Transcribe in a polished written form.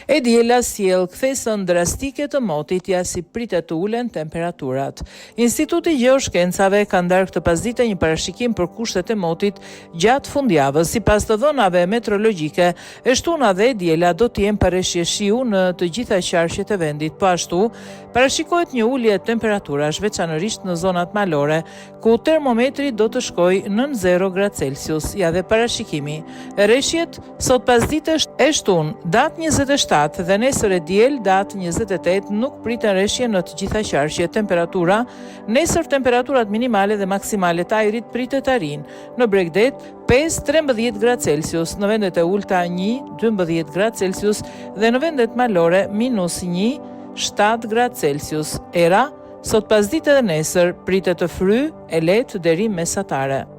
E diela sjell kthesën drastike të motit, ja si pritet të ulen temperaturat. Instituti Gjeoshkencave ka ndarë këtë pasdite një parashikim për kushtet e motit gjatë fundjavës. Sipas të dhënave meteorologjike, e shtuna dhe e diela do të jenë pareshje shiu në të gjitha qarqet e vendit. Po ashtu, parashikohet një ulje e temperaturash, veçanërisht në zonat malore, ku termometri do të shkojë nën 0 gradë Celsius. Ja dhe parashikimi. Rreshjet sot pasdite e shtunë datë 27 dhe nesër e diel datë 28 nuk priten rreshje në të gjitha qarqet. Temperatura nesër temperaturat minimale dhe maksimale të ajrit pritet të arrijnë në Bregdet 5-13 gradë Celsius, në vendet e ulta 1-12 gradë Celsius dhe në vendet malore -1-7 gradë Celsius. Era sot pasdite dhe nesër pritet të fryë e lehtë deri mesatare.